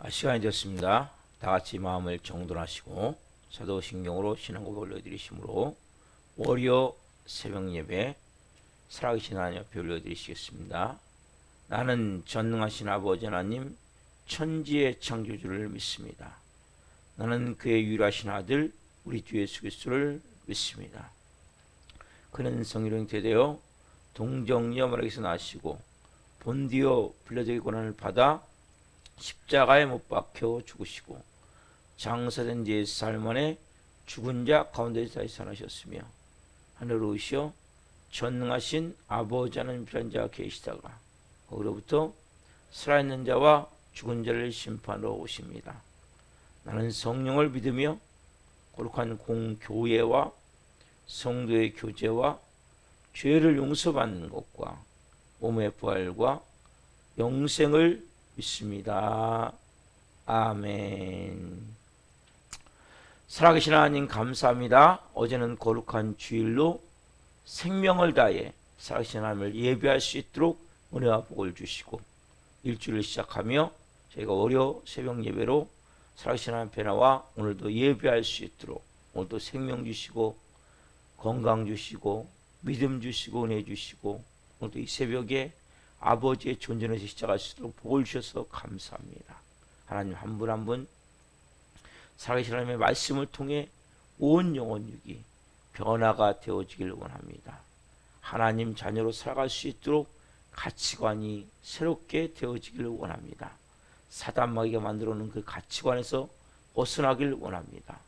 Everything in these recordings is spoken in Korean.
시간이 되었습니다. 다 같이 마음을 정돈하시고 사도신경으로 신앙고백 올려드리심으로 월요 새벽 예배 살아계신 하나님 앞에 올려드리시겠습니다. 나는 전능하신 아버지 하나님 천지의 창조주를 믿습니다. 나는 그의 유일하신 아들 우리 주 예수 그리스도를 믿습니다. 그는 성령 잉태되어 동정녀 마리아에게서 나시고 본디오 빌라도의 고난을 받아 십자가에 못 박혀 죽으시고 장사된 지 4일 만에 죽은 자 가운데서 다시 살아나셨으며 하늘로 오시어 전능하신 아버지 하나님 편한 자가 계시다가 거기로부터 살아있는 자와 죽은 자를 심판하러 오십니다. 나는 성령을 믿으며 거룩한 공교회와 성도의 교제와 죄를 용서받는 것과 몸의 부활과 영생을 믿습니다. 아멘. 살아계신 하나님 감사합니다. 어제는 거룩한 주일로 생명을 다해 살아계신 하나님을 예배할 수 있도록 은혜와 복을 주시고 일주일을 시작하며 저희가 월요 새벽 예배로 살아계신 하나님 앞에 나와 오늘도 예배할 수 있도록 오늘도 생명 주시고 건강 주시고 믿음 주시고 은혜 주시고 오늘도 이 새벽에 아버지의 존재에서 시작할 수 있도록 복을 주셔서 감사합니다. 하나님 한 분 한 분 살아계신 하나님의 말씀을 통해 온 영혼 육이 변화가 되어지길 원합니다. 하나님 자녀로 살아갈 수 있도록 가치관이 새롭게 되어지길 원합니다. 사단마귀가 만들어 놓은 그 가치관에서 벗어나길 원합니다.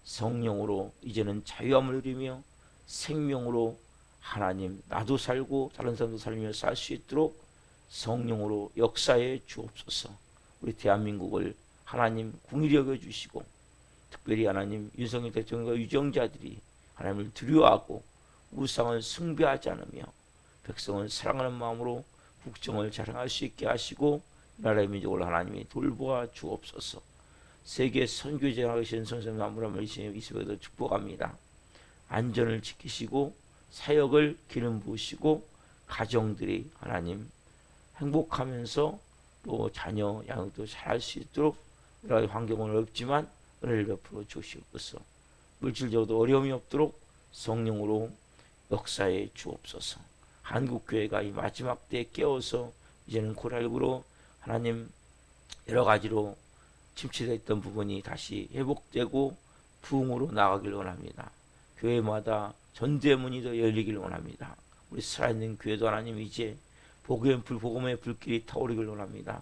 성령으로 이제는 자유함을 누리며 생명으로 하나님 나도 살고 다른 사람도 살며 살 수 있도록 성령으로 역사해 주옵소서. 우리 대한민국을 하나님 긍휼히 여겨주시고 특별히 하나님 윤석열 대통령과 유정자들이 하나님을 두려워하고 우상을 숭배하지 않으며 백성을 사랑하는 마음으로 국정을 자랑할 수 있게 하시고 나라의 민족을 하나님이 돌보아 주옵소서. 세계 선교제가 계신 선생님 아무런 이 새벽에도 축복합니다. 안전을 지키시고 사역을 기름 부으시고 가정들이 하나님 행복하면서 또 자녀 양육도 잘할 수 있도록 여러 환경은 어렵지만 은혜를 베풀어 주시옵소서. 물질적으로도 어려움이 없도록 성령으로 역사해 주옵소서. 한국교회가 이 마지막 때에 깨어서 이제는 코로나19로 하나님 여러 가지로 침체되어 있던 부분이 다시 회복되고 부흥으로 나가길 원합니다. 교회마다 전대문이 더 열리길 원합니다. 우리 살아있는 교회도 하나님 이제 복음의 불길이 타오르길 원합니다.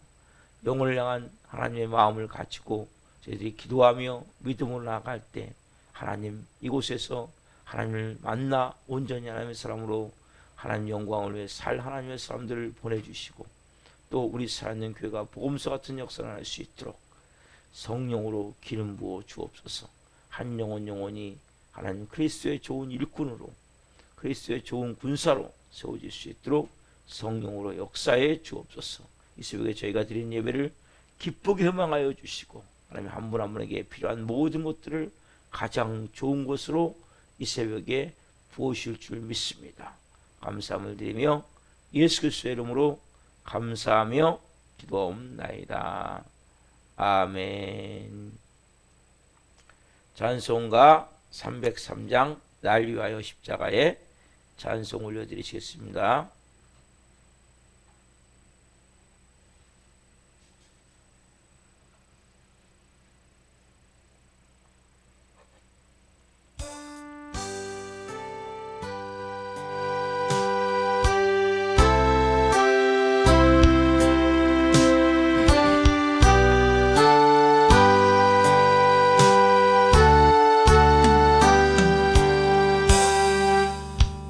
영혼을 향한 하나님의 마음을 가지고 저희들이 기도하며 믿음으로 나아갈 때 하나님 이곳에서 하나님을 만나 온전히 하나님의 사람으로 하나님 영광을 위해 살 하나님의 사람들을 보내주시고 또 우리 살아있는 교회가 복음서 같은 역사를 할 수 있도록 성령으로 기름 부어 주옵소서. 한 영혼이 하나님 그리스도의 좋은 일꾼으로 그리스도의 좋은 군사로 세워질 수 있도록 성령으로 역사해 주옵소서. 이 새벽에 저희가 드린 예배를 기쁘게 희망하여 주시고 하나님 한 분 한 분에게 필요한 모든 것들을 가장 좋은 것으로 이 새벽에 부으실 줄 믿습니다. 감사함을 드리며 예수 그리스도의 이름으로 감사하며 기도하옵나이다. 아멘. 찬송가 303장 날 위하여 십자가에 찬송 올려드리시겠습니다.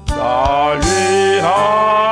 날 위하여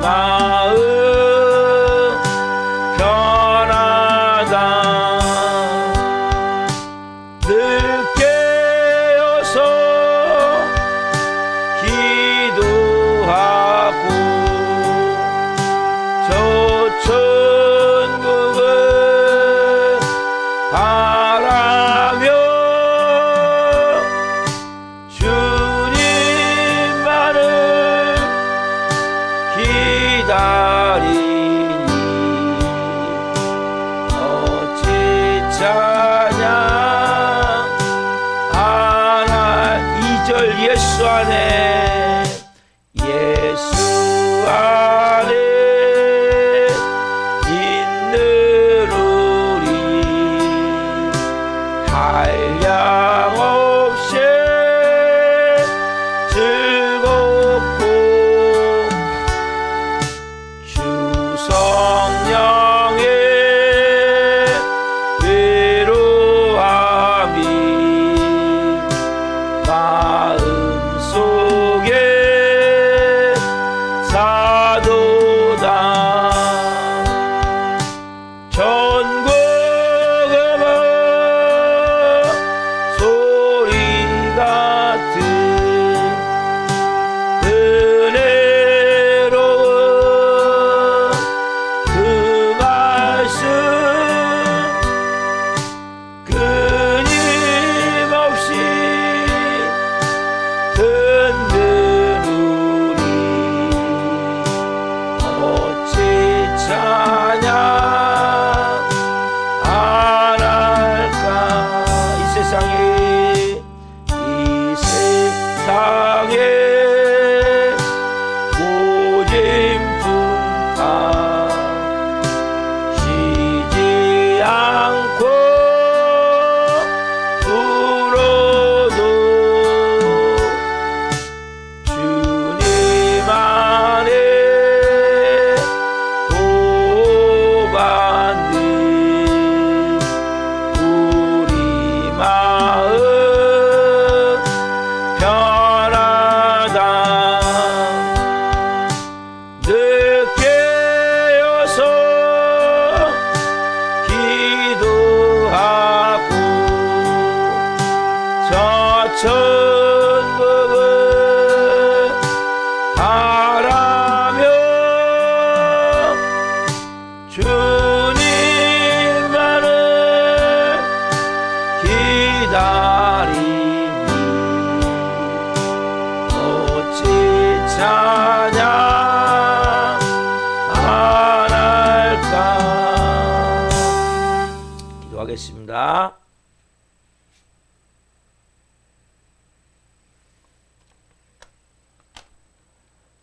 마음 편하다. 늘 깨어서 기도하고 저 천국을 바라며 주님만을 기다리니 어찌 찬양 하나. 2절 예수 안에 예수 안에 있는 우리 한량없이 즐겁고 주 성령의 위로함이 마음속에 사도다. 전국음은 소리 같은 은혜로운 그 말씀 끊임없이 듣는 우리 어찌 찬양 안 할까. 이 세상에 고집풍파 쉬지 않고 불어도 주님 안에 보호받는 우리 마음 편하다. 늘 깨어서 기도하고 저 천국을 바라며 주님만을 기다리니 어찌 찬양 안 할까. 기도하겠습니다.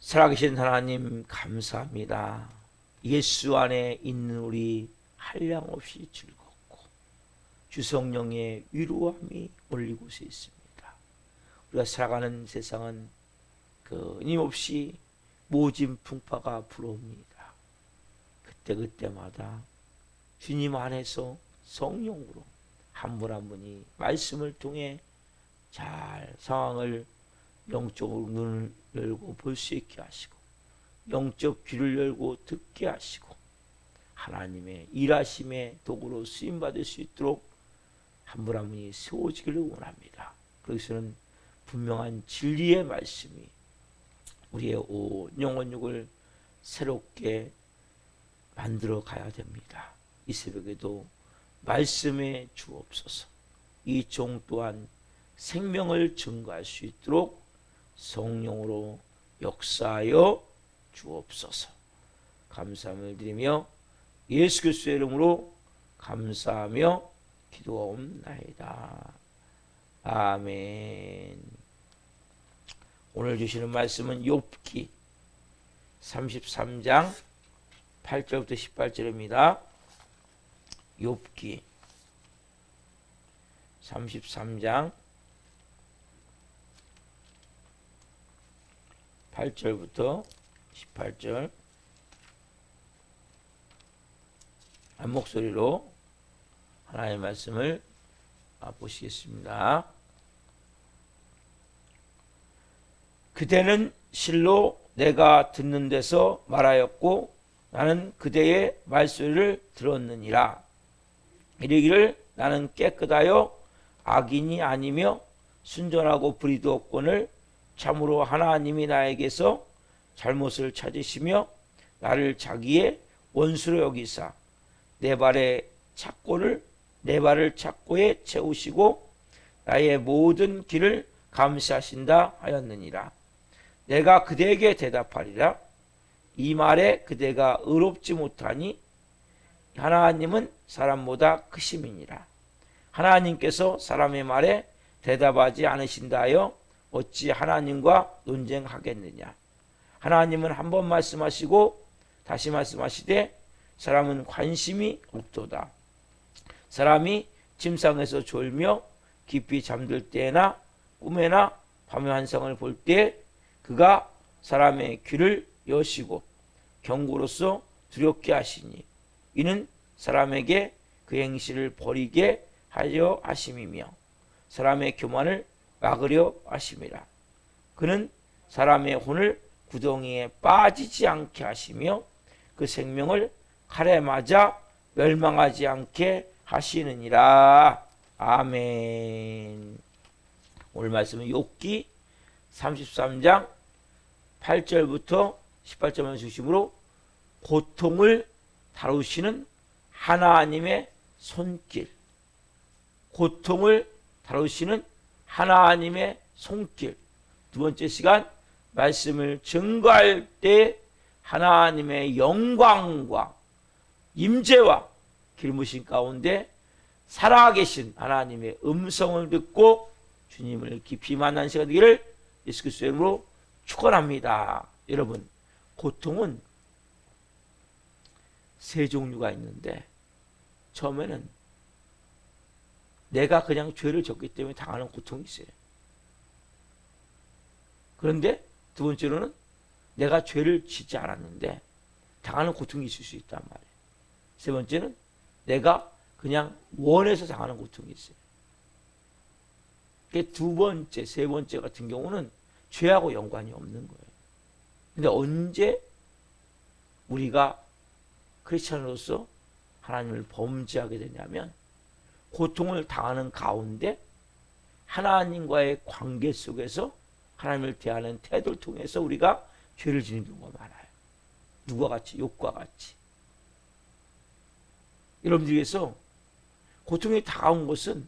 살아계신 하나님 감사합니다. 예수 안에 있는 우리 한량없이 즐겁고 주성령의 위로함이 올리고 있습니다. 우리가 살아가는 세상은 끊임없이 모진 풍파가 불어옵니다. 그때마다 주님 안에서 성령으로 한 분 한 분이 말씀을 통해 잘 상황을 영적으로 눈을 열고 볼 수 있게 하시고 영적 귀를 열고 듣게 하시고 하나님의 일하심의 도구로 쓰임받을 수 있도록 한 분 한 분이 세워지기를 원합니다. 그래서는 분명한 진리의 말씀이 우리의 온 영혼육을 새롭게 만들어 가야 됩니다. 이 새벽에도 말씀에 주옵소서. 이 종 또한 생명을 증거할 수 있도록 성령으로 역사하여 주옵소서. 감사함을 드리며 예수 그리스도의 이름으로 감사하며 기도하옵나이다. 아멘. 오늘 주시는 말씀은 욥기 33장 8절부터 18절입니다. 욥기 33장 8절부터 18절 한 목소리로 하나님의 말씀을 보시겠습니다. 그대는 실로 내가 듣는 데서 말하였고 나는 그대의 말소리를 들었느니라. 이르기를 나는 깨끗하여 악인이 아니며 순전하고 불의도 없거늘 참으로 하나님이 나에게서 잘못을 찾으시며 나를 자기의 원수로 여기사 내 발의 착고에 채우시고 나의 모든 길을 감시하신다 하였느니라. 내가 그대에게 대답하리라. 이 말에 그대가 의롭지 못하니 하나님은 사람보다 크심이니라. 하나님께서 사람의 말에 대답하지 않으신다 하여 어찌 하나님과 논쟁하겠느냐. 하나님은 한 번 말씀하시고 다시 말씀하시되 사람은 관심이 없도다. 사람이 침상에서 졸며 깊이 잠들 때나 꿈에나 밤의 환상을 볼 때 그가 사람의 귀를 여시고 경고로서 두렵게 하시니 이는 사람에게 그 행실을 버리게 하려 하심이며 사람의 교만을 막으려 하심이라. 그는 사람의 혼을 구덩이에 빠지지 않게 하시며 그 생명을 칼에 맞아 멸망하지 않게 하시느니라. 아멘. 오늘 말씀은 욥기 33장 8절부터 18절만 중심으로 고통을 다루시는 하나님의 손길, 고통을 다루시는 하나님의 손길. 두 번째 시간 말씀을 증거할 때 하나님의 영광과 임재와 길무신 가운데 살아계신 하나님의 음성을 듣고 주님을 깊이 만난 시간 되기를 예수 그리스도의 이름으로 축원합니다. 여러분, 고통은 세 종류가 있는데 처음에는 내가 그냥 죄를 졌기 때문에 당하는 고통이 있어요. 그런데 두 번째로는 내가 죄를 짓지 않았는데 당하는 고통이 있을 수 있단 말이에요. 세 번째는 내가 그냥 원해서 당하는 고통이 있어요. 두 번째, 세 번째 같은 경우는 죄하고 연관이 없는 거예요. 근데 언제 우리가 크리스찬으로서 하나님을 범죄하게 되냐면 고통을 당하는 가운데 하나님과의 관계 속에서 하나님을 대하는 태도를 통해서 우리가 죄를 지는 경우가 많아요. 누가 같이? 욥과 같이. 여러분들에게서 고통이 다가온 것은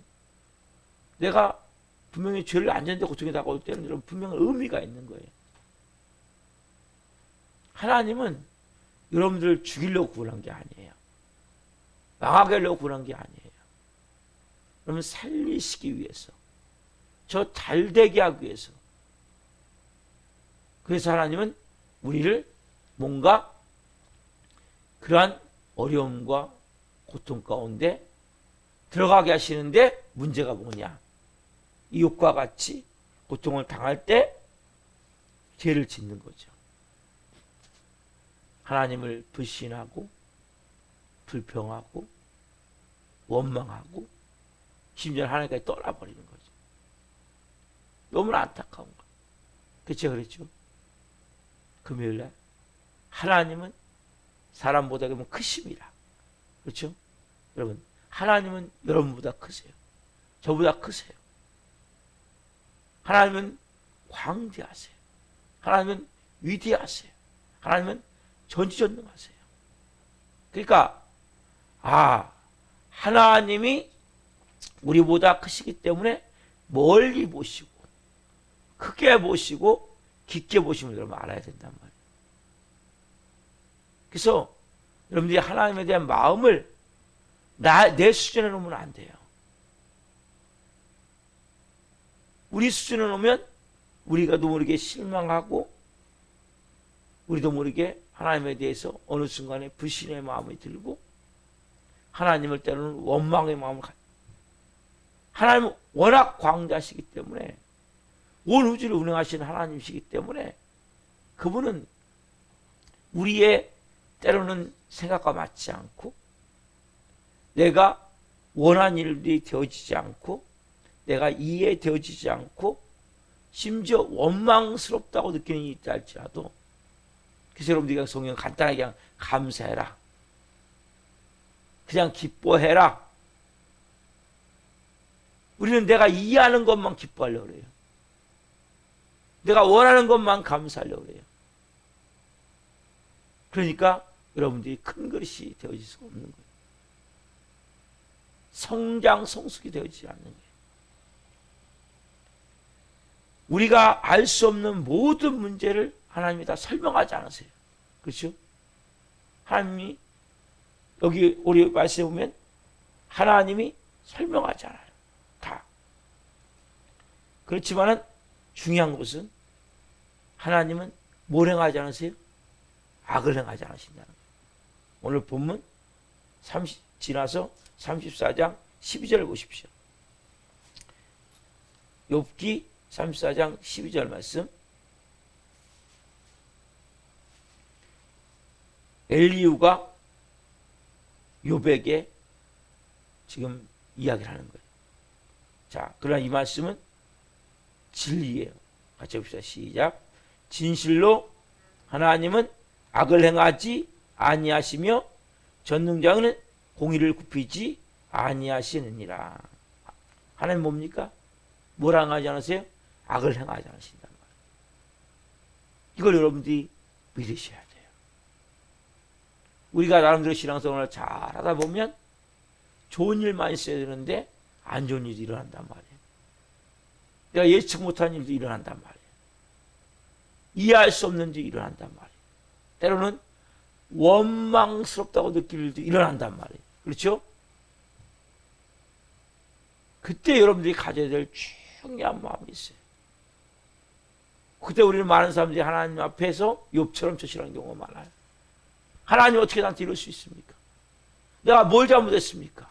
내가 분명히 죄를 안 졌는데 고통이 다가올 때는 여러분 분명히 의미가 있는 거예요. 하나님은 여러분들을 죽이려고 구원한 게 아니에요. 망하게 하려고 구원한 게 아니에요. 여러분 살리시기 위해서, 저 잘되게 하기 위해서. 그래서 하나님은 우리를 뭔가 그러한 어려움과 고통 가운데 들어가게 하시는데 문제가 뭐냐? 이 욥과 같이 고통을 당할 때 죄를 짓는 거죠. 하나님을 불신하고 불평하고 원망하고 심지어 하나님까지 떠나버리는 거죠. 너무나 안타까운 거예요. 그쵸, 그랬죠? 금요일날 하나님은 사람보다 그러면 크심이라. 그렇죠? 여러분, 하나님은 여러분보다 크세요. 저보다 크세요. 하나님은 광대하세요. 하나님은 위대하세요. 하나님은 전지전능하세요. 그러니까 하나님이 우리보다 크시기 때문에 멀리 보시고 크게 보시고 깊게 보시면 여러분 알아야 된단 말이에요. 그래서 여러분들이 하나님에 대한 마음을 내 수준에 놓으면 안 돼요. 우리 수준에 놓으면 우리가도 모르게 실망하고 우리도 모르게 하나님에 대해서 어느 순간에 불신의 마음이 들고 하나님을 때로는 원망의 마음을 갖고 하나님은 워낙 광대하시기 때문에 온 우주를 운행하시는 하나님이시기 때문에 그분은 우리의 때로는 생각과 맞지 않고 내가 원한 일들이 되어지지 않고 내가 이해되어지지 않고 심지어 원망스럽다고 느끼는 일이 있다 할지라도 그래서 여러분들이 그냥 성경 간단하게 그냥 감사해라. 그냥 기뻐해라. 우리는 내가 이해하는 것만 기뻐하려고 그래요. 내가 원하는 것만 감사하려고 그래요. 그러니까 여러분들이 큰 그릇이 되어질 수가 없는 거예요. 성장, 성숙이 되어지지 않는 거예요. 우리가 알 수 없는 모든 문제를 하나님이 다 설명하지 않으세요. 그렇죠? 하나님이 여기 우리 말씀에 보면 하나님이 설명하지 않아요. 다. 그렇지만은 중요한 것은 하나님은 뭘 행하지 않으세요? 악을 행하지 않으신다는 거예요. 오늘 본문 지나서 34장 12절 보십시오. 욥기 34장 12절 말씀. 엘리후가 욥에게 지금 이야기를 하는 거예요. 자, 그러나 이 말씀은 진리예요. 같이 봅시다. 시작. 진실로 하나님은 악을 행하지 아니하시며 전능자는 공의를 굽히지 아니하시느니라. 하나님 뭡니까? 뭘 행하지 않으세요? 악을 행하지 않으신단 말이에요. 이걸 여러분들이 믿으셔야 돼요. 우리가 나름대로 신앙생활을 잘 하다 보면 좋은 일만 있어야 되는데 안 좋은 일이 일어난단 말이에요. 내가 예측 못한 일도 일어난단 말이에요. 이해할 수 없는 일이 일어난단 말이에요. 때로는 원망스럽다고 느낄 일도 일어난단 말이에요. 그렇죠? 그때 여러분들이 가져야 될 중요한 마음이 있어요. 그때 우리는 많은 사람들이 하나님 앞에서 욥처럼 처신하는 경우가 많아요. 하나님 어떻게 나한테 이럴 수 있습니까? 내가 뭘 잘못했습니까?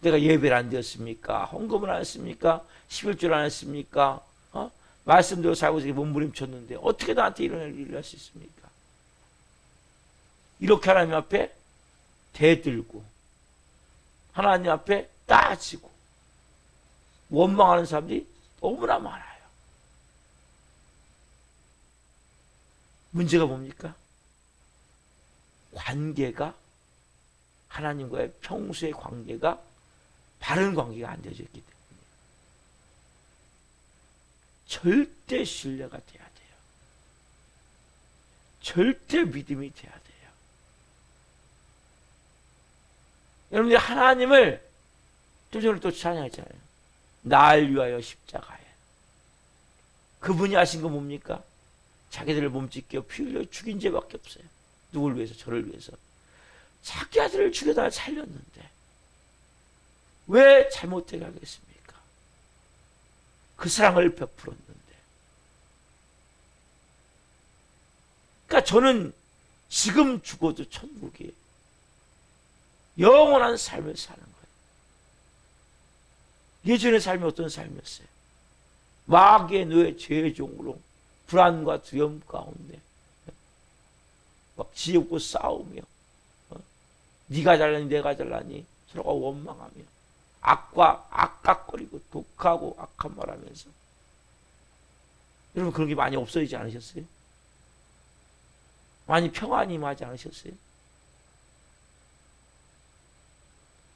내가 예배를 안 드렸습니까? 헌금을 안 했습니까? 11조를 안 했습니까? 말씀대로 살고 있으니 몸부림쳤는데 어떻게 나한테 이런 일을 할 수 있습니까? 이렇게 하나님 앞에 대들고 하나님 앞에 따지고 원망하는 사람들이 너무나 많아요. 문제가 뭡니까? 관계가 하나님과의 평소의 관계가 바른 관계가 안 되어져 있기 때문에 절대 신뢰가 돼야 돼요. 절대 믿음이 돼야 돼요. 여러분들이 하나님을 좀 전에 또 찬양했잖아요. 날 위하여 십자가에. 그분이 하신 거 뭡니까? 자기들을 몸짓겨 피 흘려 죽인 죄밖에 없어요. 누굴 위해서? 저를 위해서. 자기 아들을 죽여다 살렸는데 왜 잘못되게 하겠습니까? 그 사랑을 베풀었는데. 그러니까 저는 지금 죽어도 천국이에요. 영원한 삶을 사는 거예요. 예전의 삶이 어떤 삶이었어요? 마귀의 노예 죄의 종으로 불안과 두려움 가운데 막 지옥고 싸우며 네가 잘나니 내가 잘나니 서로가 원망하며 악과 악각거리고 독하고 악한 말하면서. 여러분 그런 게 많이 없어지지 않으셨어요? 많이 평안이 임하지 않으셨어요?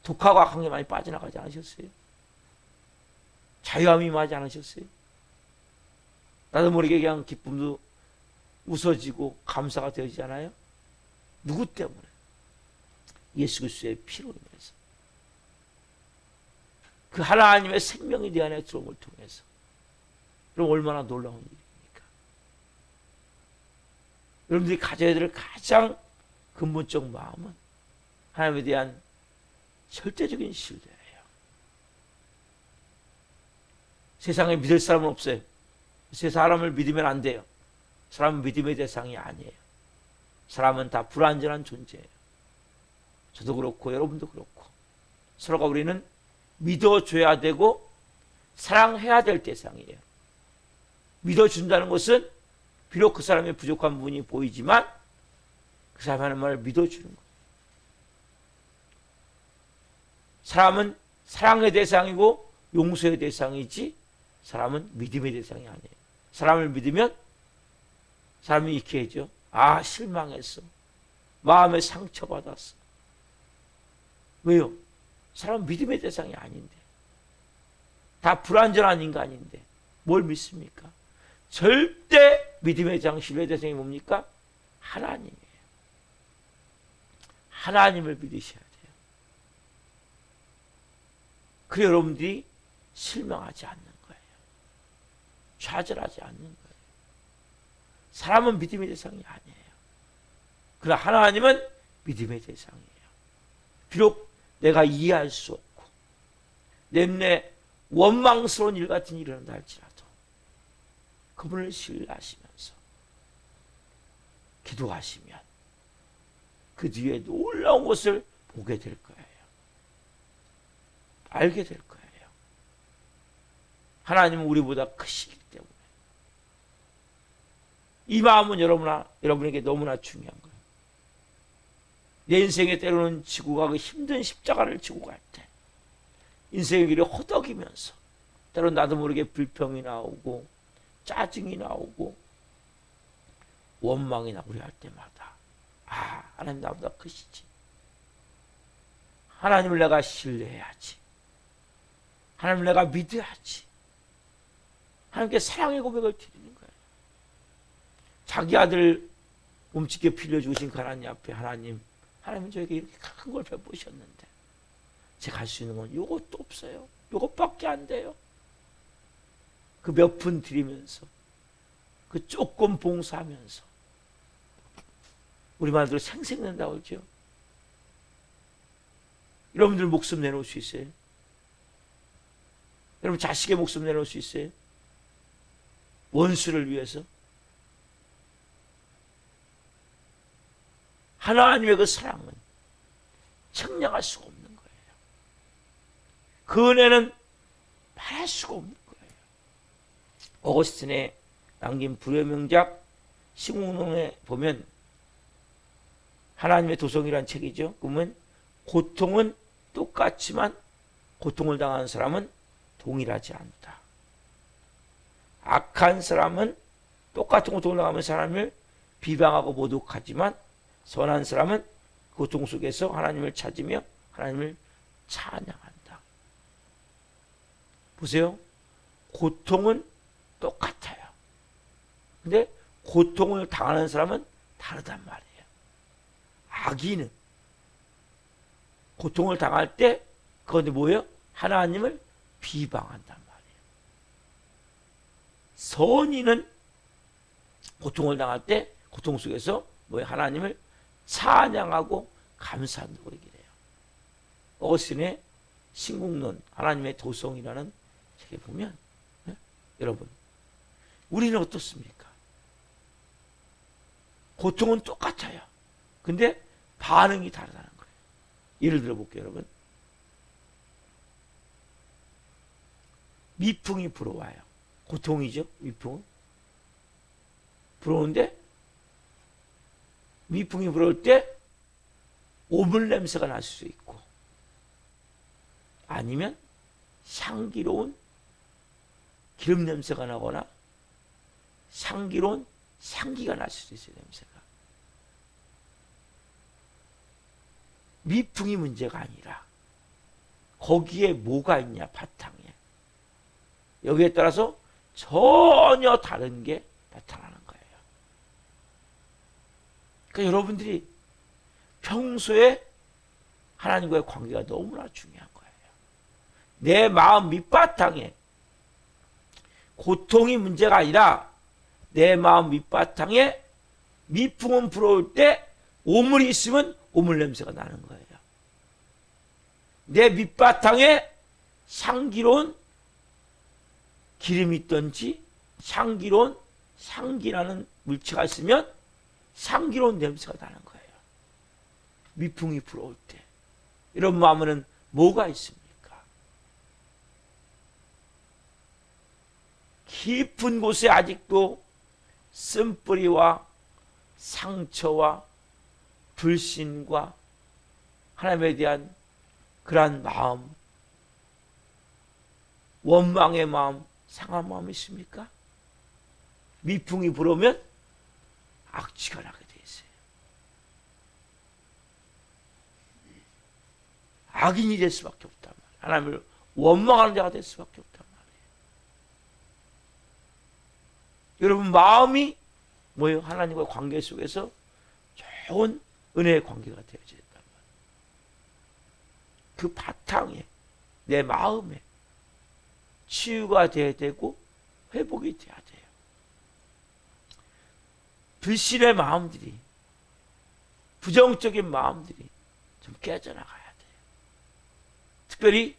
독하고 악한 게 많이 빠져나가지 않으셨어요? 자유함이 임하지 않으셨어요? 나도 모르게 그냥 기쁨도 웃어지고 감사가 되지 않아요? 누구 때문에? 예수 그리스도의 피로 인해서. 그 하나님의 생명이 내 안에 들어옴을 통해서. 그럼 얼마나 놀라운 일입니까? 여러분들이 가져야 될 가장 근본적 마음은 하나님에 대한 절대적인 신뢰예요. 세상에 믿을 사람은 없어요. 세 사람을 믿으면 안 돼요. 사람은 믿음의 대상이 아니에요. 사람은 다 불완전한 존재예요. 저도 그렇고 여러분도 그렇고 서로가 우리는 믿어줘야 되고 사랑해야 될 대상이에요. 믿어준다는 것은 비록 그 사람의 부족한 부분이 보이지만 그 사람이 하는 말을 믿어주는 거예요. 사람은 사랑의 대상이고 용서의 대상이지 사람은 믿음의 대상이 아니에요. 사람을 믿으면 사람이 이렇게 하죠. 아, 실망했어. 마음에 상처받았어. 왜요? 사람은 믿음의 대상이 아닌데. 다 불완전한 인간인데 뭘 믿습니까? 절대 믿음의 대상, 신뢰의 대상이 뭡니까? 하나님이에요. 하나님을 믿으셔야 돼요. 그래 여러분들이 실망하지 않는 거예요. 좌절하지 않는 거예요. 사람은 믿음의 대상이 아니에요. 그러나 하나님은 믿음의 대상이에요. 비록 내가 이해할 수 없고 내내 원망스러운 일 같은 일이 일어난다 할지라도 그분을 신뢰하시면서 기도하시면 그 뒤에 놀라운 것을 보게 될 거예요. 알게 될 거예요. 하나님은 우리보다 크시기 때문에 이 마음은 여러분에게 너무나 중요한 거예요. 내 인생에 때로는 지고 가고 힘든 십자가를 지고 갈 때 인생의 길이 허덕이면서 때로는 나도 모르게 불평이 나오고 짜증이 나오고 원망이 나오려 할 때마다 아, 하나님 나보다 크시지. 하나님을 내가 신뢰해야지. 하나님을 내가 믿어야지. 하나님께 사랑의 고백을 드리는 거예요. 자기 아들 몸짓게 빌려주신 그 하나님 앞에 하나님은 저에게 이렇게 큰 걸 베푸셨는데 제가 할 수 있는 건 요것도 없어요. 요것밖에 안 돼요. 그 몇 푼 드리면서 그 조금 봉사하면서 우리 말대로 생색낸다고 그러죠. 여러분들 목숨 내놓을 수 있어요? 여러분 자식의 목숨 내놓을 수 있어요? 원수를 위해서? 하나님의 그 사랑은 측량할 수가 없는 거예요. 그 은혜는 말할 수가 없는 거예요. 어거스틴의 남긴 불후의 명작 시국론에 보면 하나님의 도성이라는 책이죠. 그러면 고통은 똑같지만 고통을 당하는 사람은 동일하지 않다. 악한 사람은 똑같은 고통을 당하는 사람을 비방하고 모독하지만 선한 사람은 고통 속에서 하나님을 찾으며 하나님을 찬양한다. 보세요. 고통은 똑같아요. 근데 고통을 당하는 사람은 다르단 말이에요. 악인은 고통을 당할 때 그건데 뭐예요? 하나님을 비방한단 말이에요. 선인은 고통을 당할 때 고통 속에서 뭐예요? 하나님을 찬양하고 감사한다고 얘기를 해요. 어거스틴의 신국론 하나님의 도성이라는 책에 보면 여러분 우리는 어떻습니까? 고통은 똑같아요. 근데 반응이 다르다는 거예요. 예를 들어 볼게요, 여러분. 미풍이 불어와요. 고통이죠, 미풍은. 불어오는데 미풍이 불어올 때 오물 냄새가 날 수 있고 아니면 향기로운 기름 냄새가 나거나 향기로운 향기가 날 수도 있어요. 냄새가. 미풍이 문제가 아니라 거기에 뭐가 있냐 바탕에 여기에 따라서 전혀 다른 게 나타나는 거예요. 그러니까 여러분들이 평소에 하나님과의 관계가 너무나 중요한 거예요. 내 마음 밑바탕에 고통이 문제가 아니라 내 마음 밑바탕에 미풍은 불어올 때 오물이 있으면 오물 냄새가 나는 거예요. 내 밑바탕에 향기로운 기름이 있든지 향기로운 향기라는 물체가 있으면 향기로운 냄새가 나는 거예요. 미풍이 불어올 때. 이런 마음에는 뭐가 있습니까? 깊은 곳에 아직도 쓴뿌리와 상처와 불신과 하나님에 대한 그러한 마음, 원망의 마음, 상한 마음이 있습니까? 미풍이 불어오면 악취가 나게 돼 있어요. 악인이 될 수밖에 없단 말이에요. 하나님을 원망하는 자가 될 수밖에 없단 말이에요. 여러분 마음이 뭐예요? 하나님과 관계 속에서 좋은 은혜의 관계가 되어져야 된단 말이에요. 그 바탕에 내 마음에 치유가 돼야 되고 회복이 돼야 돼요. 불신의 마음들이, 부정적인 마음들이 좀 깨져나가야 돼요. 특별히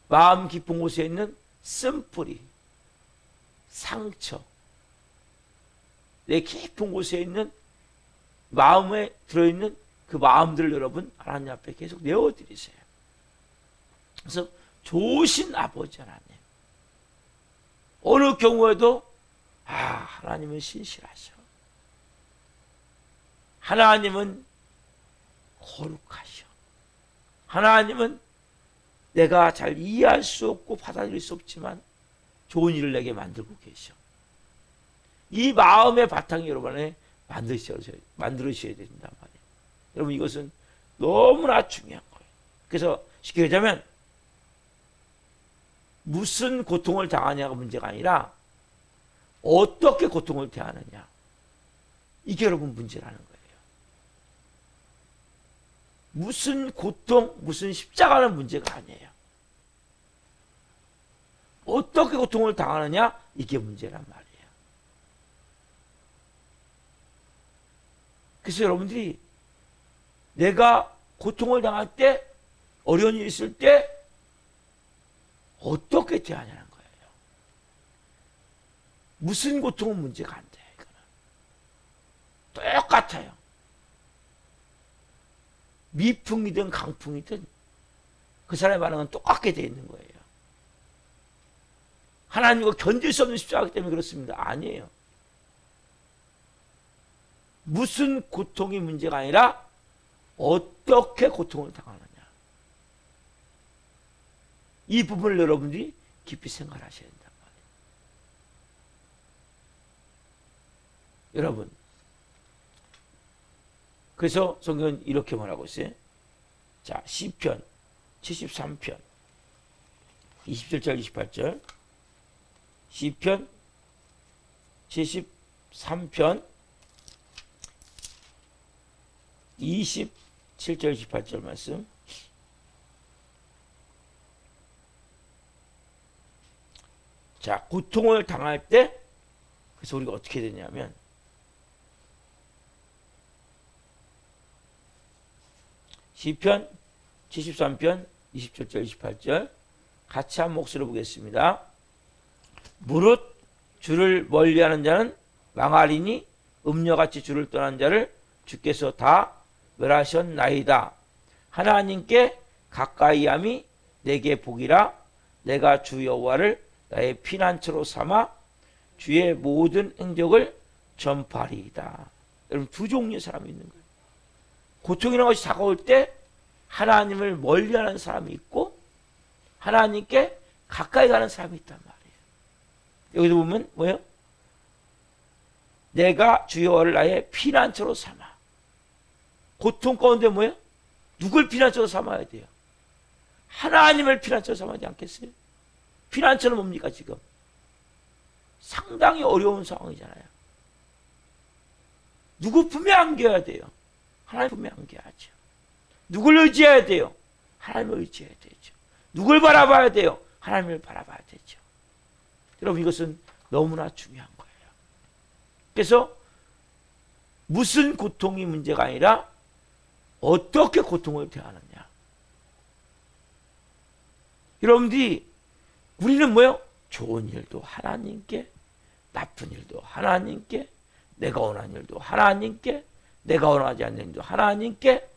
마음 깊은 곳에 있는 쓴뿌리, 상처, 내 깊은 곳에 있는 마음에 들어있는 그 마음들을 여러분 하나님 앞에 계속 내어드리세요. 그래서 좋으신 아버지 하나님, 어느 경우에도 하나님은 신실하셔, 하나님은 거룩하셔, 하나님은 내가 잘 이해할 수 없고 받아들일 수 없지만 좋은 일을 내게 만들고 계셔. 이 마음의 바탕이 여러분에 만드셔야 된단 말이에요. 여러분 이것은 너무나 중요한 거예요. 그래서 쉽게 얘기하자면 무슨 고통을 당하냐가 문제가 아니라 어떻게 고통을 대하느냐, 이게 여러분 문제라는 거예요. 무슨 고통, 무슨 십자가는 문제가 아니에요. 어떻게 고통을 당하느냐, 이게 문제란 말이에요. 그래서 여러분들이 내가 고통을 당할 때, 어려운 일이 있을 때 어떻게 대하냐는 거예요. 무슨 고통은 문제가 안 돼. 이거는 똑같아요. 미풍이든 강풍이든 그 사람의 반응은 똑같게 되어 있는 거예요. 하나님과 견딜 수 없는 십자가이기 때문에 그렇습니다. 아니에요. 무슨 고통이 문제가 아니라 어떻게 고통을 당하느냐, 이 부분을 여러분들이 깊이 생각하셔야 된단 말이에요. 여러분, 그래서 성경은 이렇게 말하고 있어요. 자, 시편 73편 27절 28절, 시편 73편 27절 28절 말씀. 자, 고통을 당할 때 그래서 우리가 어떻게 되냐면, 시편 73편 27절 28절 같이 한 목소리로 보겠습니다. 무릇 주를 멀리하는 자는 망하리니 음녀같이 주를 떠난 자를 주께서 다 멸하셨나이다. 하나님께 가까이함이 내게 복이라. 내가 주 여호와를 나의 피난처로 삼아 주의 모든 행적을 전파리이다. 여러분, 두 종류의 사람이 있는 거예요. 고통이라는 것이 다가올 때 하나님을 멀리하는 사람이 있고 하나님께 가까이 가는 사람이 있단 말이에요. 여기서 보면 뭐예요? 내가 주 여호와를 나의 피난처로 삼아. 고통 가운데 뭐예요? 누굴 피난처로 삼아야 돼요? 하나님을 피난처로 삼아야 되지 않겠어요? 피난처는 뭡니까 지금? 상당히 어려운 상황이잖아요. 누구 품에 안겨야 돼요? 하나님 품에 안겨야죠. 누굴 의지해야 돼요? 하나님을 의지해야 되죠. 누굴 바라봐야 돼요? 하나님을 바라봐야 되죠. 여러분, 이것은 너무나 중요한 거예요. 그래서 무슨 고통이 문제가 아니라 어떻게 고통을 대하느냐. 여러분들이, 우리는 뭐예요? 좋은 일도 하나님께, 나쁜 일도 하나님께, 내가 원하는 일도 하나님께, 내가 원하지 않는 일도 하나님께,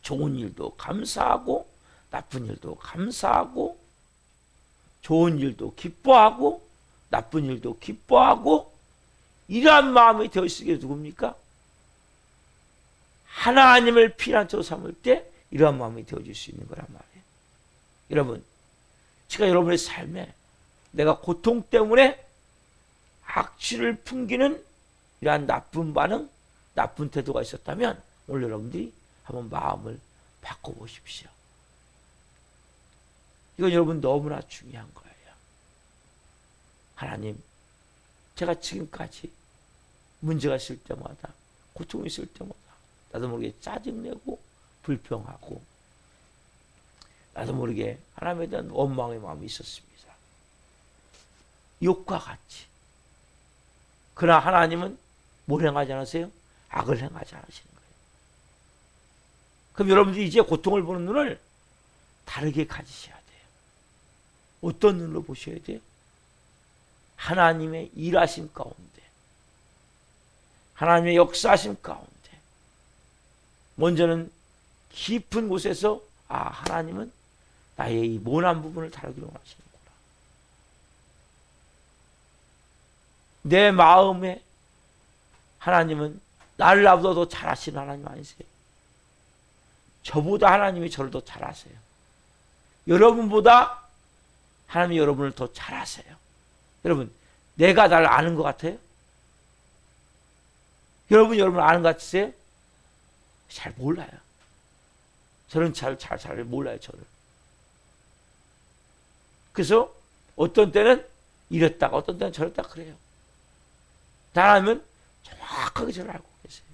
좋은 일도 감사하고 나쁜 일도 감사하고, 좋은 일도 기뻐하고 나쁜 일도 기뻐하고, 이러한 마음이 되어 있으게 누굽니까? 하나님을 피난처로 삼을 때 이러한 마음이 되어질 수 있는 거란 말이에요. 여러분, 제가 여러분의 삶에 내가 고통 때문에 악취를 풍기는 이러한 나쁜 반응, 나쁜 태도가 있었다면 오늘 여러분들이 한번 마음을 바꿔보십시오. 이건 여러분 너무나 중요한 거예요. 하나님, 제가 지금까지 문제가 있을 때마다, 고통이 있을 때마다 나도 모르게 짜증내고 불평하고 나도 모르게 하나님에 대한 원망의 마음이 있었습니다. 욕과 같이. 그러나 하나님은 뭘 행하지 않으세요? 악을 행하지 않으시는 거예요. 그럼 여러분들이 이제 고통을 보는 눈을 다르게 가지셔야 돼요. 어떤 눈으로 보셔야 돼요? 하나님의 일하심 가운데, 하나님의 역사하심 가운데, 먼저는 깊은 곳에서 하나님은 나의 이 모난 부분을 다루기로 원하시는구나. 내 마음에 하나님은 나를 나보다 더 잘하시는 하나님 아니세요? 저보다 하나님이 저를 더 잘하세요. 여러분보다 하나님이 여러분을 더 잘하세요. 여러분, 내가 나를 아는 것 같아요? 여러분이 여러분을 아는 것 같으세요? 잘 몰라요. 저는 잘 몰라요, 저를. 그래서 어떤 때는 이랬다가 어떤 때는 저랬다 그래요. 하나님은 정확하게 저를 알고 계세요.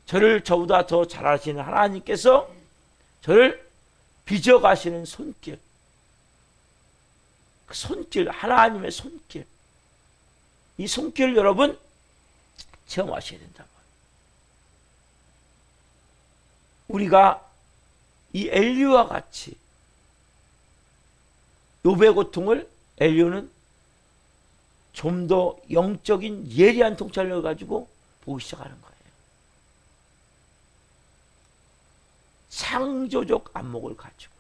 저를 저보다 더 잘 아시는 하나님께서 저를 빚어가시는 손길, 그 손길, 하나님의 손길, 이 손길을 여러분 체험하셔야 된다. 우리가 이 엘리야와 같이 욥의 고통을 엘리야는 좀 더 영적인 예리한 통찰력을 가지고 보기 시작하는 거예요. 창조적 안목을 가지고.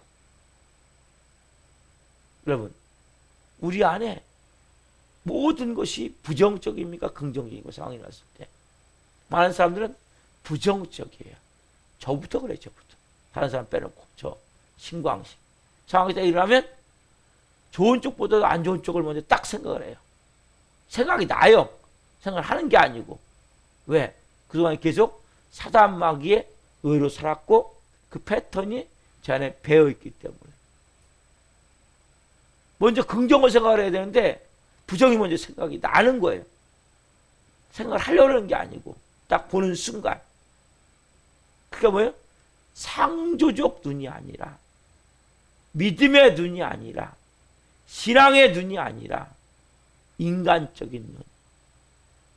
여러분, 우리 안에 모든 것이 부정적입니까? 긍정적인 상황이 났을 때. 많은 사람들은 부정적이에요. 저부터 그래요, 저부터. 다른 사람 빼놓고. 저, 신광식. 상황이 딱 일어나면 좋은 쪽보다도 안 좋은 쪽을 먼저 딱 생각을 해요. 생각이 나요. 생각을 하는 게 아니고. 왜? 그동안 계속 사단마귀의 의로 살았고 그 패턴이 제 안에 배어있기 때문에. 먼저 긍정을 생각을 해야 되는데 부정이 먼저 생각이 나는 거예요. 생각을 하려고 하는 게 아니고 딱 보는 순간. 그게 뭐예요? 창조적 눈이 아니라, 믿음의 눈이 아니라, 신앙의 눈이 아니라 인간적인 눈,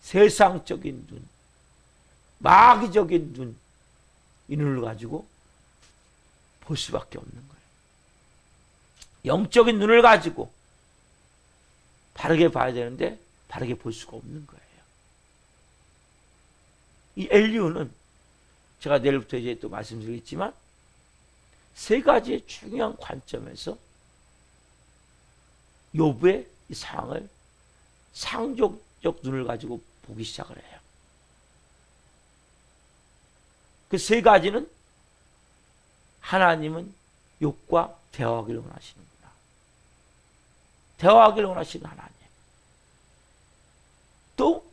세상적인 눈, 마귀적인 눈, 이 눈을 가지고 볼 수밖에 없는 거예요. 영적인 눈을 가지고 바르게 봐야 되는데 바르게 볼 수가 없는 거예요. 이 엘리야는 제가 내일부터 이제 또 말씀드리겠지만 세 가지의 중요한 관점에서 욥의 이 상황을 창조적 눈을 가지고 보기 시작을 해요. 그 세 가지는 하나님은 욥과 대화하기를 원하시는구나. 대화하기를 원하시는 하나님. 또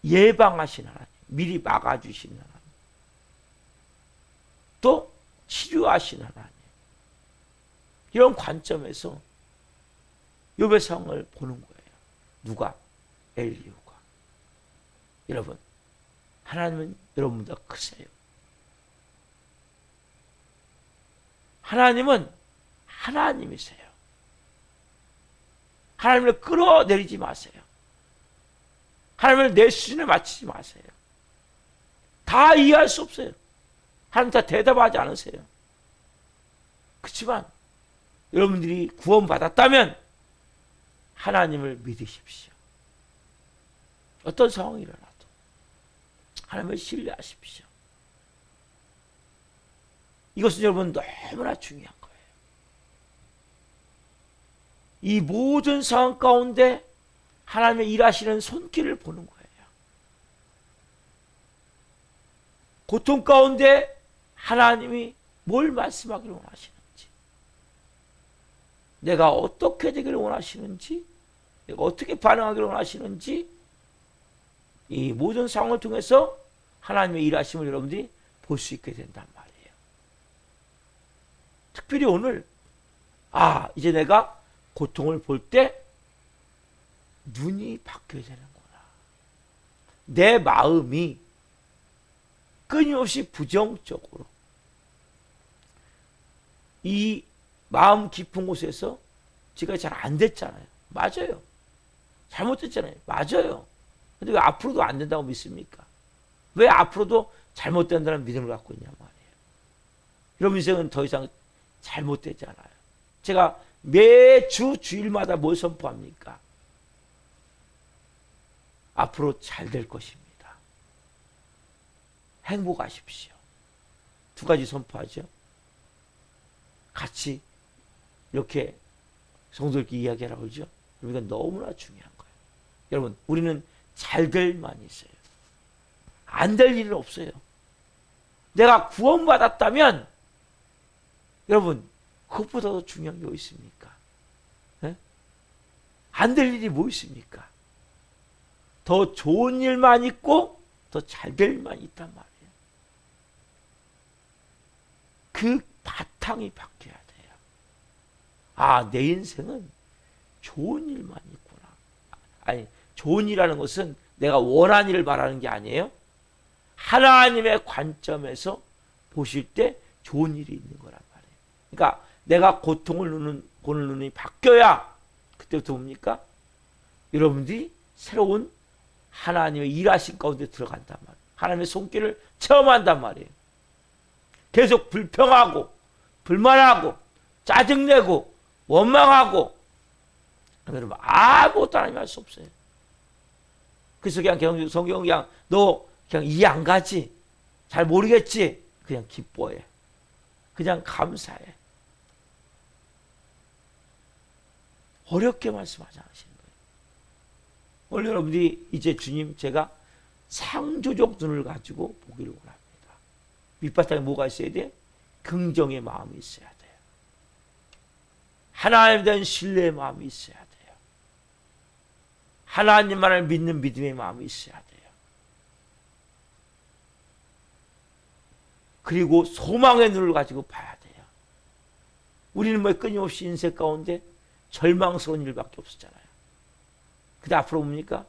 예방하시는 하나님. 미리 막아주시는 하나님. 또 치료하시는 하나님. 이런 관점에서 욥의 상황을 보는 거예요. 누가? 엘리야가. 여러분, 하나님은 여러분보다 크세요. 하나님은 하나님이세요. 하나님을 끌어내리지 마세요. 하나님을 내 수준에 맞추지 마세요. 다 이해할 수 없어요. 하나님 다 대답하지 않으세요. 그렇지만 여러분들이 구원받았다면 하나님을 믿으십시오. 어떤 상황이 일어나도 하나님을 신뢰하십시오. 이것은 여러분 너무나 중요한 거예요. 이 모든 상황 가운데 하나님의 일하시는 손길을 보는 거예요. 고통 가운데 하나님이 뭘 말씀하기를 원하시는지, 내가 어떻게 되기를 원하시는지, 내가 어떻게 반응하기를 원하시는지 이 모든 상황을 통해서 하나님의 일하심을 여러분들이 볼 수 있게 된단 말이에요. 특별히 오늘 이제 내가 고통을 볼 때 눈이 바뀌어야 되는구나. 내 마음이 끊임없이 부정적으로 이 마음 깊은 곳에서 제가 잘 안 됐잖아요. 맞아요. 잘못됐잖아요. 맞아요. 근데 왜 앞으로도 안 된다고 믿습니까? 왜 앞으로도 잘못된다는 믿음을 갖고 있냐 말이에요. 여러분 인생은 더 이상 잘못되잖아요. 제가 매주 주일마다 뭘 선포합니까? 앞으로 잘 될 것입니다. 행복하십시오. 두 가지 선포하죠. 같이 이렇게 성도들끼리 이야기하라고 그러죠. 이건 너무나 중요한 거예요. 여러분, 우리는 잘 될 만이 있어요. 안 될 일은 없어요. 내가 구원받았다면 여러분, 그것보다 더 중요한 게 뭐 있습니까? 안 될 일이 뭐 있습니까? 더 좋은 일만 있고 더 잘 될 일만 있단 말이에요. 그 바탕이 바뀌어야 돼요. 내 인생은 좋은 일만 있구나. 아니, 좋은 일이라는 것은 내가 원하는 일을 말하는 게 아니에요. 하나님의 관점에서 보실 때 좋은 일이 있는 거란 말이에요. 그러니까 내가 고통을 보는 눈이 바뀌어야 그때부터 뭡니까? 여러분들이 새로운 하나님의 일하신 가운데 들어간단 말이에요. 하나님의 손길을 체험한단 말이에요. 계속 불평하고 불만하고 짜증내고 원망하고 여러분 아무것도 하나님 할 수 없어요. 그래서 그냥 성경 그냥 너 그냥 이해 안 가지? 잘 모르겠지? 그냥 기뻐해. 그냥 감사해. 어렵게 말씀하지 않으시는 거예요. 오늘 여러분들이 이제 주님 제가 창조적 눈을 가지고 보기를 원합니다. 밑바탕에 뭐가 있어야 돼? 긍정의 마음이 있어야 돼요. 하나님에 대한 신뢰의 마음이 있어야 돼요. 하나님만을 믿는 믿음의 마음이 있어야 돼요. 그리고 소망의 눈을 가지고 봐야 돼요. 우리는 뭐 끊임없이 인생 가운데 절망스러운 일밖에 없었잖아요. 근데 앞으로 뭡니까?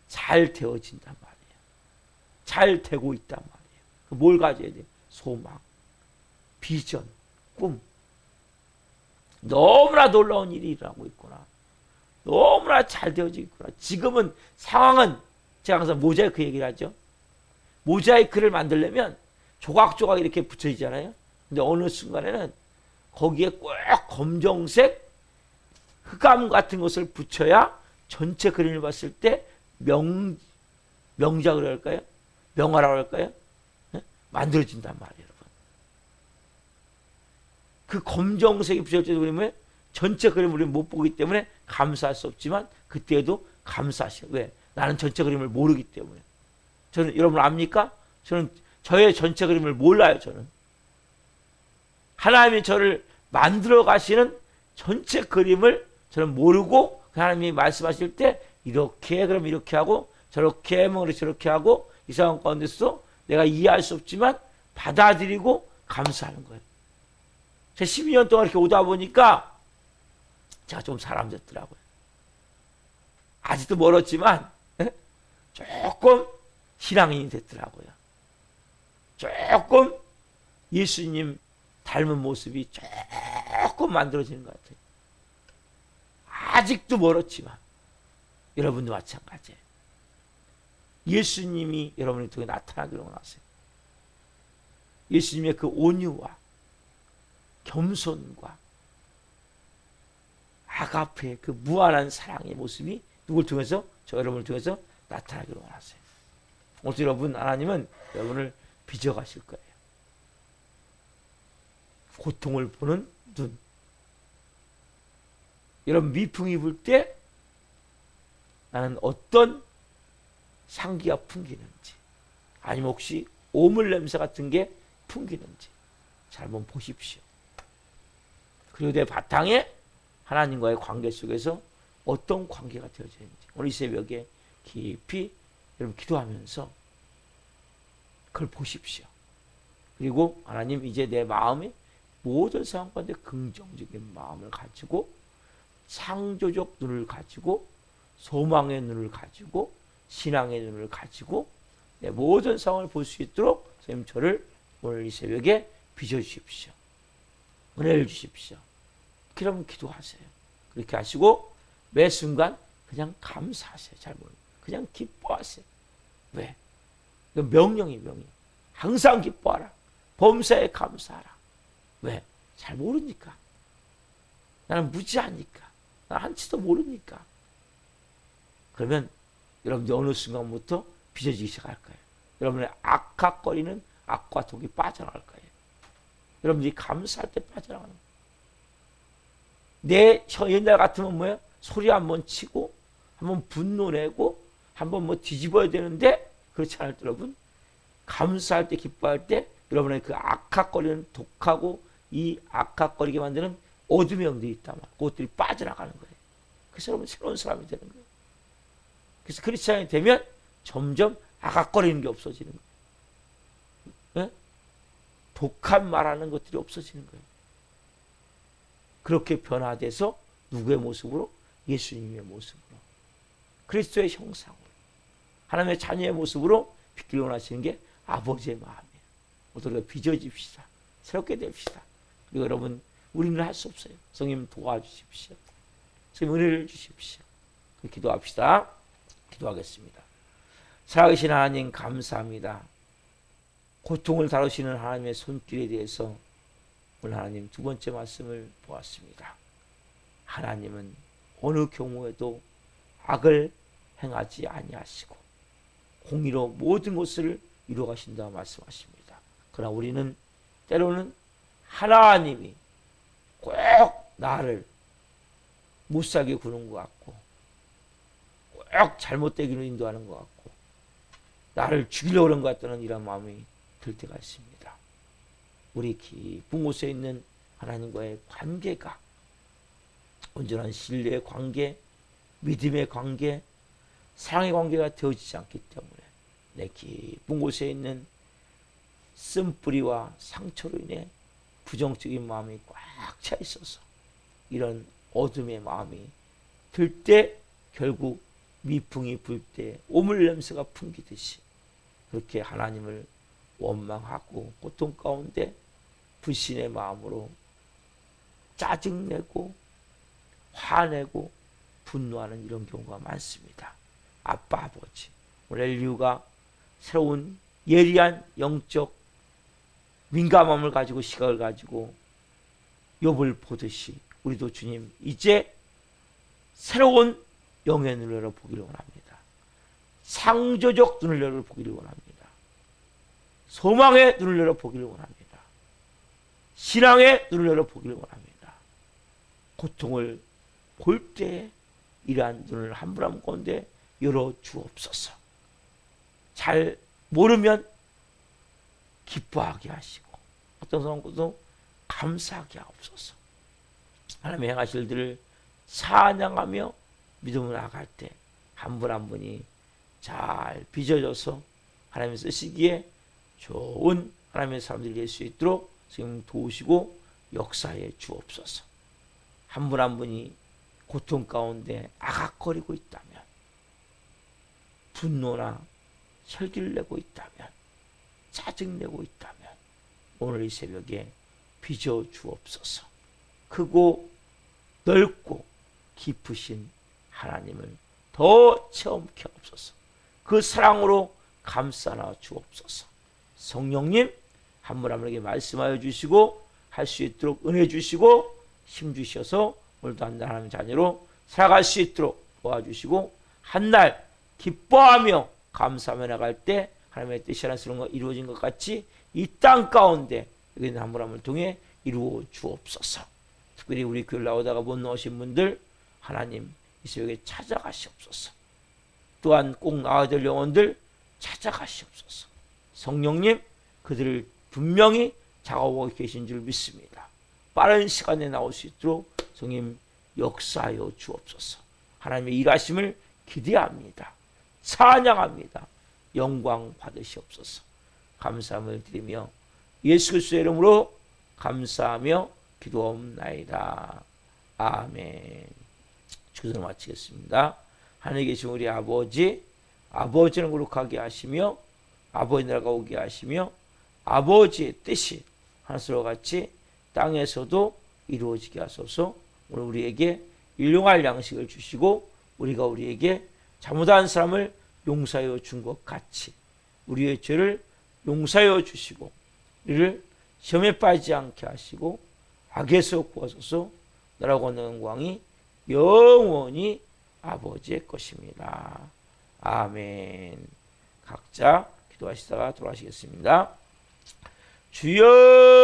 잘 되어진단 말이에요. 잘 되고 있단 말이에요. 뭘 가져야 돼요? 소망, 비전, 꿈. 너무나 놀라운 일이 일어나고 있구나. 너무나 잘 되어지고 있구나. 지금은 상황은 제가 항상 모자이크 얘기를 하죠. 모자이크를 만들려면 조각조각 이렇게 붙여지잖아요. 근데 어느 순간에는 거기에 꼭 검정색 흑암 같은 것을 붙여야 전체 그림을 봤을 때 명작을 할까요? 명화라고 할까요? 네? 만들어진단 말이에요, 여러분. 그 검정색이 붙여질 때 그림을 전체 그림을 우리는 못 보기 때문에 감사할 수 없지만 그때에도 감사하시오. 왜? 나는 전체 그림을 모르기 때문에. 저는 여러분 압니까? 저는 저의 전체 그림을 몰라요. 저는 하나님이 저를 만들어 가시는 전체 그림을 저는 모르고 하나님이 말씀하실 때 이렇게 그럼 이렇게 하고 저렇게 하면 저렇게 하고 이 상황 가운데서 내가 이해할 수 없지만 받아들이고 감사하는 거예요. 제가 12년 동안 이렇게 오다 보니까 제가 좀 사람 됐더라고요. 아직도 멀었지만 조금 신앙인이 됐더라고요. 조금 예수님 닮은 모습이 조금 만들어지는 것 같아요. 아직도 멀었지만 여러분도 마찬가지예요. 예수님이 여러분을 통해 나타나기를 원하세요. 예수님의 그 온유와 겸손과 아가페의 그 무한한 사랑의 모습이 누굴 통해서? 저 여러분을 통해서 나타나기를 원하세요. 오늘 여러분 하나님은 여러분을 빚어가실 거예요. 고통을 보는 눈. 여러분 미풍이 불 때 나는 어떤 향기가 풍기는지 아니면 혹시 오물 냄새 같은 게 풍기는지 잘 한번 보십시오. 그리고 내 바탕에 하나님과의 관계 속에서 어떤 관계가 되어져 있는지 오늘 이 새벽에 깊이 여러분 기도하면서 그걸 보십시오. 그리고 하나님 이제 내 마음에 모든 상황 가운데 긍정적인 마음을 가지고 창조적 눈을 가지고 소망의 눈을 가지고 신앙의 눈을 가지고 내 모든 상황을 볼 수 있도록 선생님 저를 오늘 이 새벽에 빚어주십시오. 은혜를 주십시오. 그러면 기도하세요. 그렇게 하시고 매 순간 그냥 감사하세요. 잘 모르는 그냥 기뻐하세요. 왜? 이건 명령이 명령. 항상 기뻐하라. 범사에 감사하라. 왜? 잘 모르니까. 나는 무지하니까. 나는 한치도 모르니까. 그러면 여러분들 어느 순간부터 빚어지기 시작할 거예요. 여러분의 악학거리는 악과 독이 빠져나갈 거예요. 여러분들이 감사할 때 빠져나가는 거예요. 내 옛날 같으면 뭐예요? 소리 한번 치고 한번 분노내고 한번 뭐 뒤집어야 되는데 그렇지 않을 때 여러분 감사할 때 기뻐할 때 여러분의 그 악학거리는 독하고 이 악학거리게 만드는 어둠의 영들이 있단 말이에요. 그것들이 빠져나가는 거예요. 그래서 여러분 새로운 사람이 되는 거예요. 그래서 크리스찬이 되면 점점 악악거리는 게 없어지는 거예요. 네? 독한 말하는 것들이 없어지는 거예요. 그렇게 변화돼서 누구의 모습으로? 예수님의 모습으로. 그리스도의 형상으로. 하나님의 자녀의 모습으로 빛을 원하시는 게 아버지의 마음이에요. 우리가 빚어집시다. 새롭게 됩시다. 그리고 여러분 우리는 할 수 없어요. 성님 도와주십시오. 성님 은혜를 주십시오. 기도합시다. 기도하겠습니다. 살아계신 하나님 감사합니다. 고통을 다루시는 하나님의 손길에 대해서 오늘 하나님 두 번째 말씀을 보았습니다. 하나님은 어느 경우에도 악을 행하지 아니하시고 공의로 모든 것을 이루어가신다 말씀하십니다. 그러나 우리는 때로는 하나님이 꼭 나를 못살게 구는 것 같고 꼭 잘못되기로 인도하는 것 같고 나를 죽이려고 그런 것 같다는 이런 마음이 들 때가 있습니다. 우리 깊은 곳에 있는 하나님과의 관계가 온전한 신뢰의 관계, 믿음의 관계, 사랑의 관계가 되어지지 않기 때문에 내 깊은 곳에 있는 쓴뿌리와 상처로 인해 부정적인 마음이 꽉 차 있어서 이런 어둠의 마음이 들 때 결국 미풍이 불 때 오물 냄새가 풍기듯이 그렇게 하나님을 원망하고 고통 가운데 불신의 마음으로 짜증내고 화내고 분노하는 이런 경우가 많습니다. 아빠 아버지 오늘 엘리후가 새로운 예리한 영적 민감함을 가지고 시각을 가지고 욥을 보듯이 우리도 주님 이제 새로운 영의 눈을 열어보기를 원합니다. 창조적 눈을 열어보기를 원합니다. 소망의 눈을 열어보기를 원합니다. 신앙의 눈을 열어보기를 원합니다. 고통을 볼 때 이러한 눈을 한 분 한 분 가운데 열어주옵소서. 잘 모르면 기뻐하게 하시고 어떤 사람도 감사하게 하옵소서. 하나님의 행하실 일들을 찬양하며 믿음으로 나갈 때 한 분 한 분이 잘 빚어져서 하나님이 쓰시기에 좋은 하나님의 사람들이 될 수 있도록 지금 도우시고 역사해 주옵소서. 한 분 한 분이 고통 가운데 아각거리고 있다면 분노나 혈기를 내고 있다면 짜증내고 있다면 오늘 이 새벽에 빚어 주옵소서. 크고 넓고 깊으신 하나님을 더 체험케 하옵소서. 그 사랑으로 감싸나 주옵소서. 성령님 한 분 한 분에게 말씀하여 주시고 할 수 있도록 은혜 주시고 힘 주셔서 오늘도 한 날 하나님의 자녀로 살아갈 수 있도록 도와주시고 한날 기뻐하며 감사하며 나갈 때 하나님의 뜻이 하나스러운 거 이루어진 것 같이 이 땅 가운데 여기 있는 한 분 한 분을 통해 이루어 주옵소서. 특별히 우리 교회를 나오다가 못 나오신 분들 하나님 이 새벽에 찾아가시옵소서. 또한 꼭 나와야 될 영혼들 찾아가시옵소서. 성령님 그들을 분명히 작업하고 계신 줄 믿습니다. 빠른 시간에 나올 수 있도록 성님 역사하여 주옵소서. 하나님의 일하심을 기대합니다. 찬양합니다. 영광 받으시옵소서. 감사함을 드리며 예수 그리스도의 이름으로 감사하며 기도옵나이다. 아멘. 주기도를 마치겠습니다. 하늘에 계신 우리 아버지, 아버지는 거룩하게 하시며 아버지 나라가 오게 하시며 아버지의 뜻이 하늘과 같이 땅에서도 이루어지게 하소서. 오늘 우리에게 일용할 양식을 주시고 우리가 우리에게 잘못한 사람을 용서하여 준 것 같이 우리의 죄를 용서하여 주시고 우리를 시험에 빠지지 않게 하시고 악에서 구하소서. 나라고 하는 영광이 영원히 아버지의 것입니다. 아멘. 각자 기도하시다가 돌아가시겠습니다. 주여